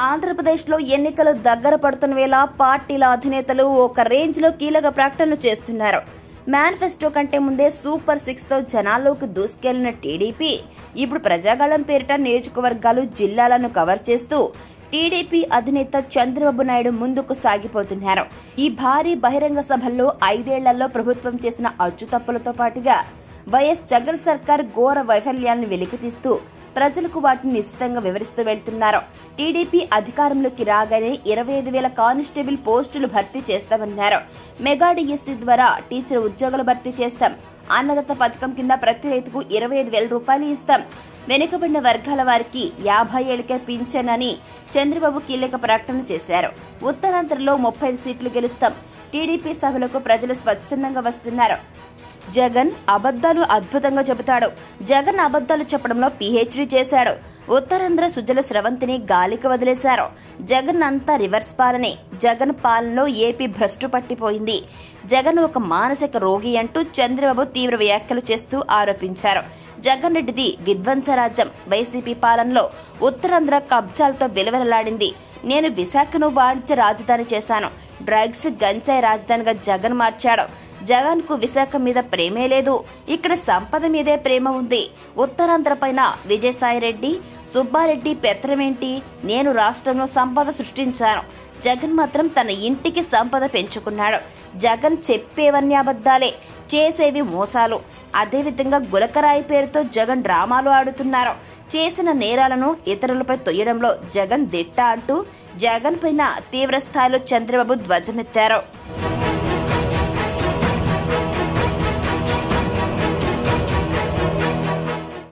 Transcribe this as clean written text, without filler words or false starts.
ఆంధ్రప్రదేశ్లో ఎన్నికలు దగ్గర పడుతున్న వేళ పార్టీల అధినేతలు ఒక రేంజ్లో కీలక ప్రకటనలు చేస్తున్నారు. మేనిఫెస్టో కంటే ముందే సూపర్ 6తో జనాల్లోకి దూసుకెళ్లిన టీడీపీ ఇప్పుడు ప్రజాగళం పేరిట నియోజకవర్గాలు, జిల్లాలను కవర్ చేస్తూ టీడీపీ అధినేత చంద్రబాబు నాయుడు ముందుకు సాగిపోతున్నారు. ఈ భారీ బహిరంగ సభల్లో 5 ఏళ్లలో ప్రభుత్వం చేసిన అచ్చుతప్పులతో పాటుగా వైఎస్ జగన్ సర్కార్ ఘోర వైఫల్యాలను వెలికితీస్తూ ప్రజలకు వాటిని నిశితంగా వివరిస్తూ వెళ్తున్నారు. టీడీపీ అధికారంలోకి రాగానే 25,000 కానిస్టేబుల్ పోస్టులు భర్తీ చేస్తామన్నారు. మెగా డిఎస్సీ ద్వారా టీచర్ ఉద్యోగాలు భర్తీ చేస్తాం. అన్నదాత పథకం కింద ప్రతి రైతుకు 25,000 రూపాయలు ఇస్తాం. వెనుకబడిన వర్గాల వారికి 50 ఏళ్లకే పింఛన్ అని చంద్రబాబు కీలక ప్రకటన చేశారు. ఉత్తరాంధ్రలో 35 సీట్లు గెలుస్తాం. టీడీపీ సభలకు ప్రజలు స్వచ్ఛందంగా వస్తున్నారు. జగన్ అబద్దాలు అద్భుతంగా చెబుతాడు. జగన్ అబద్దాలు చెప్పడంలో పీహెచ్డీ చేశాడు. ఉత్తరాంధ్ర సుజల స్రవంతిని గాలికి వదిలేశారు. జగన్ అంతా రివర్స్ పాలనే. జగన్ పాలనలో ఏపీ భ్రష్టు పట్టిపోయింది. జగన్ ఒక మానసిక రోగి అంటూ చంద్రబాబు తీవ్ర వ్యాఖ్యలు చేస్తూ ఆరోపించారు. జగన్ రెడ్డిది విధ్వంస రాజ్యం. వైసీపీ పాలనలో ఉత్తరాంధ్ర కబ్జాలతో విలవెలలాడింది. నేను విశాఖను వాణిజ్య రాజధాని చేశాను. డ్రగ్స్, గంజాయి రాజధానిగా జగన్ మార్చాడు. జగన్ కు విశాఖ మీద ప్రేమే లేదు. ఇక్కడ సంపద మీదే ప్రేమ ఉంది. ఉత్తరాంధ్ర పైన విజయసాయిరెడ్డి, సుబ్బారెడ్డి పెత్తనమేంటి? నేను రాష్ట్రంలో సంపద సృష్టించాను. జగన్ మాత్రం తన ఇంటికి సంపద పెంచుకున్నాడు. జగన్ చెప్పేవన్నీ అబద్దాలే, చేసేవి మోసాలు. అదేవిధంగా గులకరాయి పేరుతో జగన్ డ్రామాలు ఆడుతున్నారు. చేసిన నేరాలను ఇతరులపై తొయ్యడంలో జగన్ దిట్ట అంటూ జగన్ పైన తీవ్ర స్థాయిలో చంద్రబాబు ధ్వజమెత్తారు.